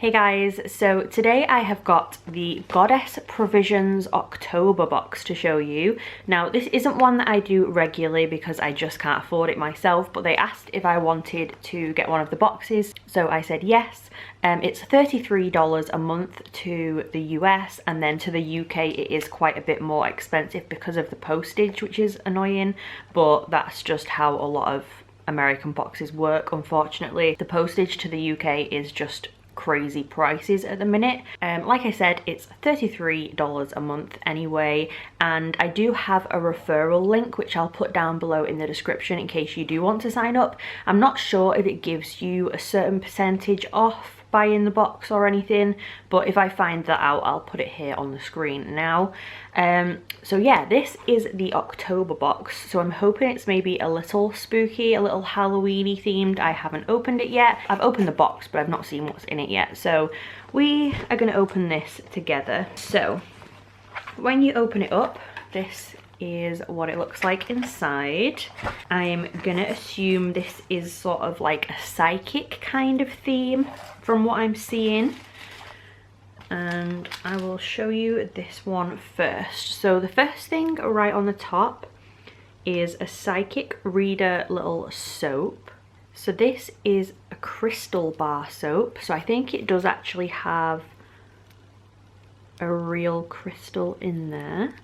Hey guys, so today I have got the Goddess Provisions October box to show you. Now this isn't one that I do regularly because I just can't afford it myself, but they asked if I wanted to get one of the boxes, so I said yes. It's $33 a month to the US, and then to the UK it is quite a bit more expensive because of the postage, which is annoying, but that's just how a lot of American boxes work, unfortunately. The postage to the UK is just crazy prices at the minute. Like I said, it's $33 a month anyway, and I do have a referral link which I'll put down below in the description in case you do want to sign up. I'm not sure if it gives you a certain percentage off buying the box or anything, but if I find that out I'll put it here on the screen now. So yeah, this is the October box, so I'm hoping it's maybe a little spooky, a little Halloween-y themed. I haven't opened it yet. I've opened the box but I've not seen what's in it yet, so we are going to open this together. So when you open it up, this is what it looks like inside. I'm gonna assume this is sort of like a psychic kind of theme from what I'm seeing, and I will show you this one first. So the first thing right on the top is a psychic reader little soap. So this is a crystal bar soap, so I think it does actually have a real crystal in there,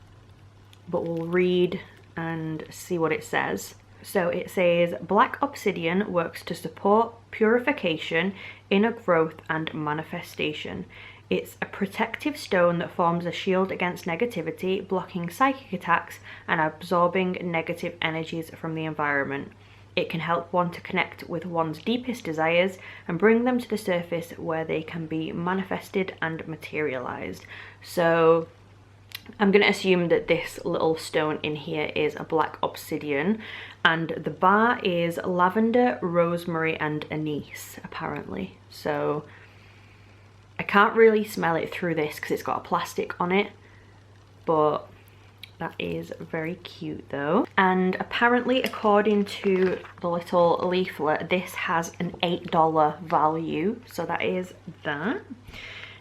but we'll read and see what it says. So it says, Black obsidian works to support purification, inner growth and manifestation. It's a protective stone that forms a shield against negativity, blocking psychic attacks and absorbing negative energies from the environment. It can help one to connect with one's deepest desires and bring them to the surface where they can be manifested and materialized. So I'm going to assume that this little stone in here is a black obsidian, and the bar is lavender, rosemary and anise apparently. So I can't really smell it through this because it's got a plastic on it, but that is very cute though. And apparently, according to the little leaflet, this has an $8 value, so that is that.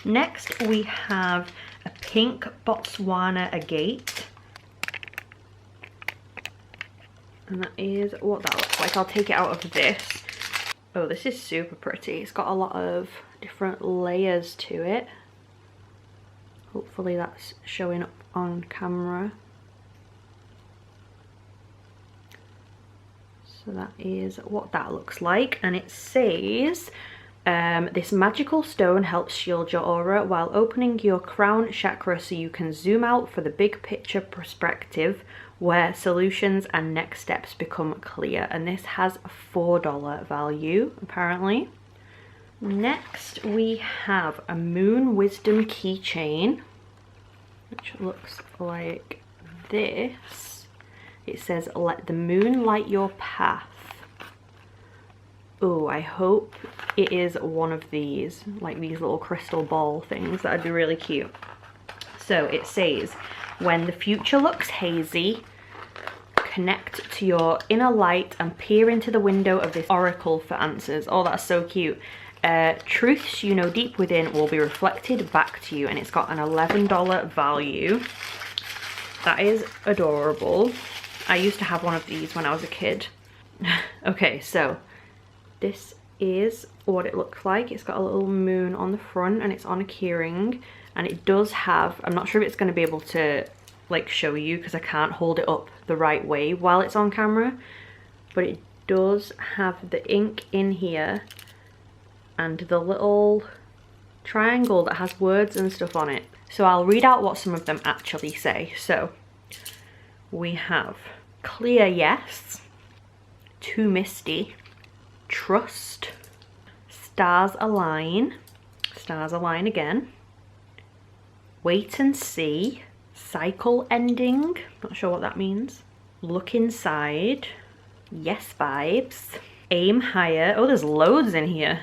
Next we have a pink Botswana agate, and that is what that looks like. I'll take it out of this. Oh, this is super pretty. It's got a lot of different layers to it. Hopefully that's showing up on camera. So that is what that looks like, and it says, this magical stone helps shield your aura while opening your crown chakra so you can zoom out for the big picture perspective where solutions and next steps become clear. And this has a $4 value apparently. Next we have a moon wisdom keychain, which looks like this. It says, let the moon light your path. Oh, I hope it is one of these, like these little crystal ball things. That'd be really cute. So it says, when the future looks hazy, connect to your inner light and peer into the window of this oracle for answers. Oh, that's so cute. Truths you know deep within will be reflected back to you, and it's got an $11 value. That is adorable. I used to have one of these when I was a kid. Okay, so this is what it looks like. It's got a little moon on the front and it's on a keyring, and it does have, I'm not sure if it's going to be able to like show you because I can't hold it up the right way while it's on camera, but it does have the ink in here and the little triangle that has words and stuff on it. So I'll read out what some of them actually say. So we have clear yes, too misty, trust, stars align again, wait and see, cycle ending, not sure what that means, look inside, yes vibes, aim higher. Oh, there's loads in here.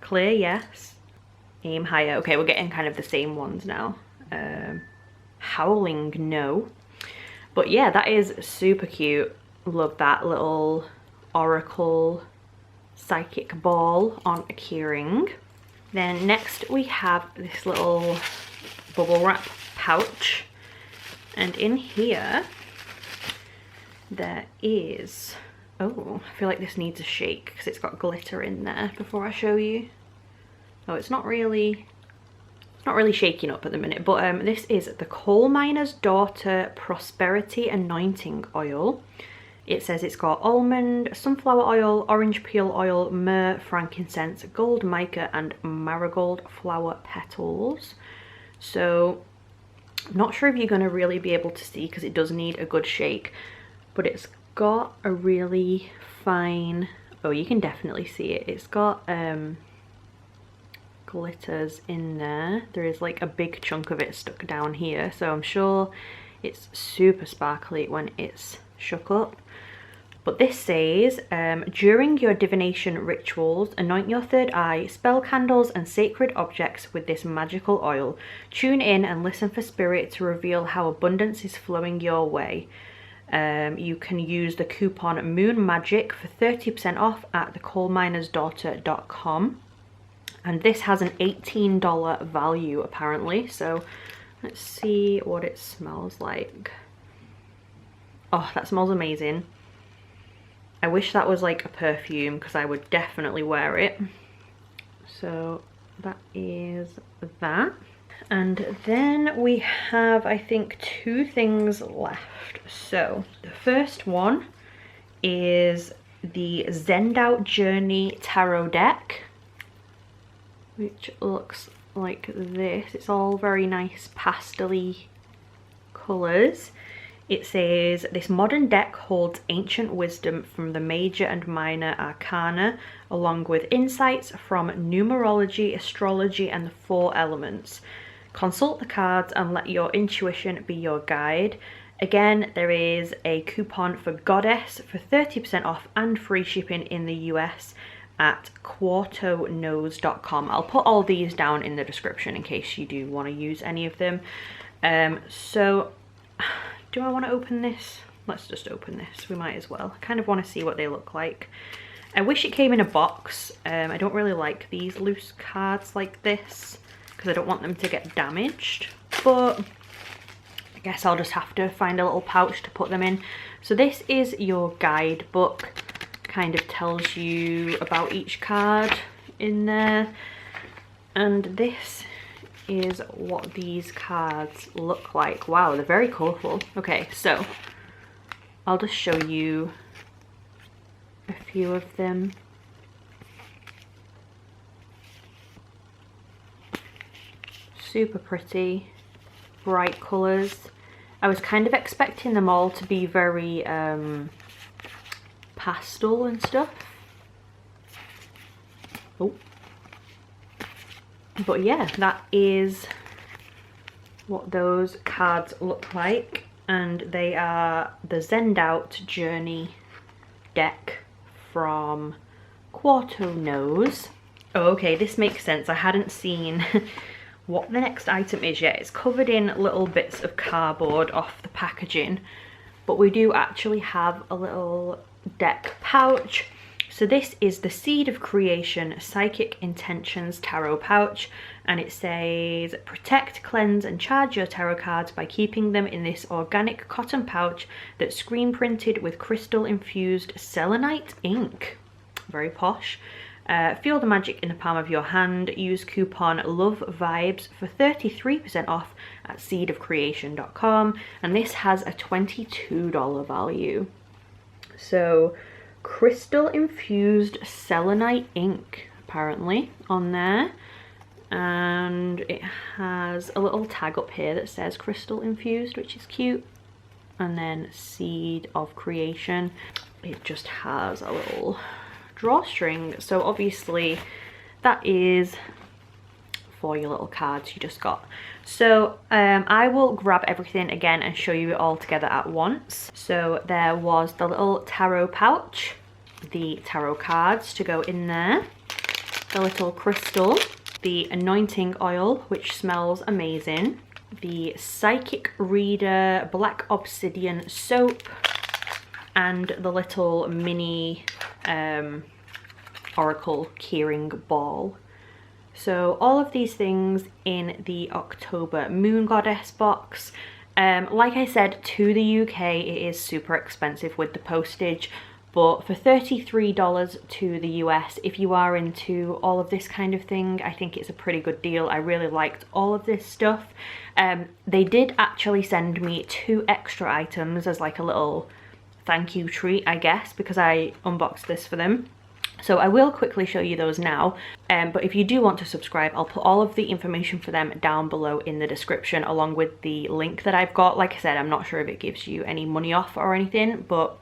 Clear yes, aim higher. Okay, we're getting kind of the same ones now. Howling no. But yeah, that is super cute. Love that little oracle psychic ball on a keyring. Then next we have this little bubble wrap pouch, and in here there is, oh, I feel like this needs a shake because it's got glitter in there before I show you. Oh, it's not really shaking up at the minute, but this is the Coal Miner's Daughter Prosperity Anointing Oil. It says it's got almond, sunflower oil, orange peel oil, myrrh, frankincense, gold mica and marigold flower petals. So I'm not sure if you're going to really be able to see because it does need a good shake, but it's got a really fine, oh, you can definitely see it. It's got glitters in there. There is like a big chunk of it stuck down here, so I'm sure it's super sparkly when it's shook up. But this says, during your divination rituals, anoint your third eye, spell candles and sacred objects with this magical oil. Tune in and listen for spirit to reveal how abundance is flowing your way. You can use the coupon Moon Magic for 30% off at thecoalminersdaughter.com. And this has an $18 value apparently. So let's see what it smells like. Oh, that smells amazing. I wish that was like a perfume because I would definitely wear it. So that is that. And then we have, I think, 2 things left. So the first one is the Zenda Journey Tarot deck, which looks like this. It's all very nice pastel-y colours. It says, this modern deck holds ancient wisdom from the major and minor arcana, along with insights from numerology, astrology, and the 4 elements. Consult the cards and let your intuition be your guide. Again, there is a coupon for Goddess for 30% off and free shipping in the US at quartonose.com. I'll put all these down in the description in case you do want to use any of them. So do I want to open this? Let's just open this. We might as well. I kind of want to see what they look like. I wish it came in a box. I don't really like these loose cards like this because I don't want them to get damaged. But I guess I'll just have to find a little pouch to put them in. So this is your guidebook. Kind of tells you about each card in there. And this is what these cards look like. Wow, they're very colourful. Okay, so I'll just show you a few of them. Super pretty, bright colours. I was kind of expecting them all to be very pastel and stuff. Oh. But yeah, that is what those cards look like, and they are the Zenda Journey deck from Quartonose. Oh, okay, this makes sense. I hadn't seen what the next item is yet. It's covered in little bits of cardboard off the packaging, but we do actually have a little deck pouch. So this is the Seed of Creation Psychic Intentions Tarot Pouch, and it says, protect, cleanse and charge your tarot cards by keeping them in this organic cotton pouch that's screen printed with crystal infused selenite ink. Very posh. Feel the magic in the palm of your hand. Use coupon LOVEVIBES for 33% off at seedofcreation.com, and this has a $22 value. So crystal infused selenite ink apparently on there, and it has a little tag up here that says crystal infused, which is cute, and then Seed of Creation. It just has a little drawstring, so obviously that is for your little cards you just got. So I will grab everything again and show you it all together at once. So there was the little tarot pouch, the tarot cards to go in there, the little crystal, the anointing oil, which smells amazing, the Psychic Reader Black Obsidian soap, and the little mini oracle keyring ball. So all of these things in the October Moon Goddess box. Like I said, to the UK it is super expensive with the postage, but for $33 to the US, if you are into all of this kind of thing, I think it's a pretty good deal. I really liked all of this stuff. They did actually send me 2 extra items as like a little thank you treat, I guess, because I unboxed this for them. So I will quickly show you those now, but if you do want to subscribe, I'll put all of the information for them down below in the description, along with the link that I've got. Like I said, I'm not sure if it gives you any money off or anything, but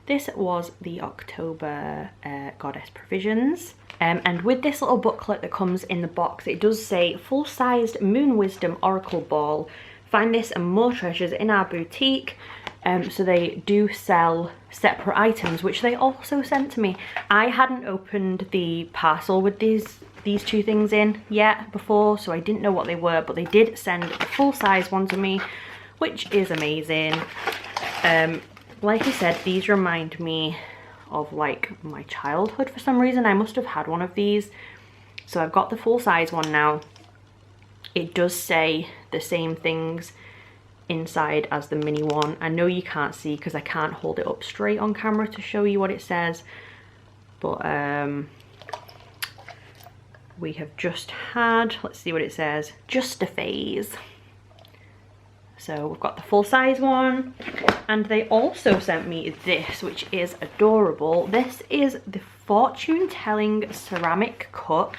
this was the October Goddess Provisions. And with this little booklet that comes in the box, it does say full-sized Moon Wisdom Oracle Ball. Find this and more treasures in our boutique. So they do sell separate items, which they also sent to me. I hadn't opened the parcel with these 2 things in yet before, so I didn't know what they were, but they did send a full-size one to me, which is amazing. Like I said, these remind me of like my childhood for some reason. I must have had one of these. So I've got the full-size one now. It does say the same things inside as the mini one. I know you can't see because I can't hold it up straight on camera to show you what it says, but we have just had, let's see what it says, just a phase. So we've got the full-size one, and they also sent me this, which is adorable. This is the fortune telling ceramic cup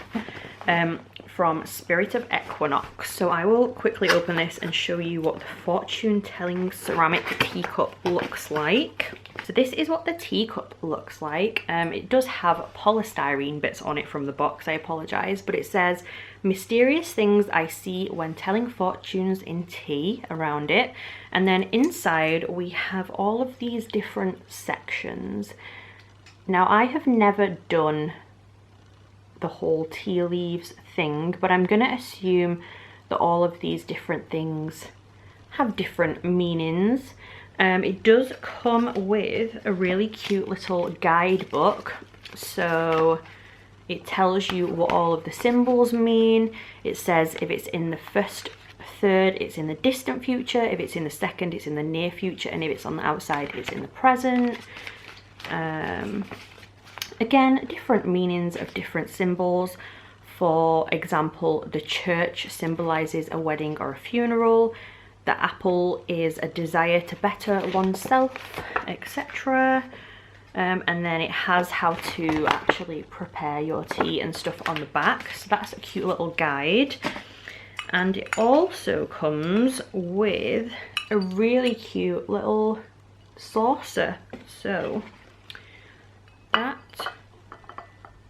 from Spirit of Equinox. So I will quickly open this and show you what the fortune telling ceramic teacup looks like. So this is what the teacup looks like. It does have polystyrene bits on it from the box, I apologize, but it says mysterious things I see when telling fortunes in tea around it. And then inside we have all of these different sections. Now I have never done the whole tea leaves thing, but I'm gonna assume that all of these different things have different meanings. It does come with a really cute little guidebook, so it tells you what all of the symbols mean. It says if it's in the first third, it's in the distant future; if it's in the second, it's in the near future; and if it's on the outside, it's in the present. Again, different meanings of different symbols. For example, the church symbolizes a wedding or a funeral. The apple is a desire to better oneself, etc. And then it has how to actually prepare your tea and stuff on the back. So that's a cute little guide. And it also comes with a really cute little saucer. So that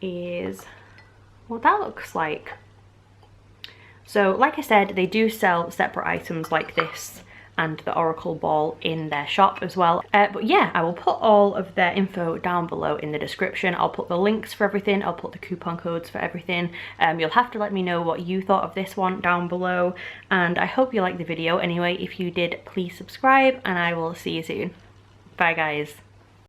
is what that looks like. So like I said, they do sell separate items like this and the Oracle Ball in their shop as well. But yeah, I will put all of their info down below in the description. I'll put the links for everything. I'll put the coupon codes for everything. You'll have to let me know what you thought of this one down below. And I hope you liked the video. Anyway, if you did, please subscribe and I will see you soon. Bye guys.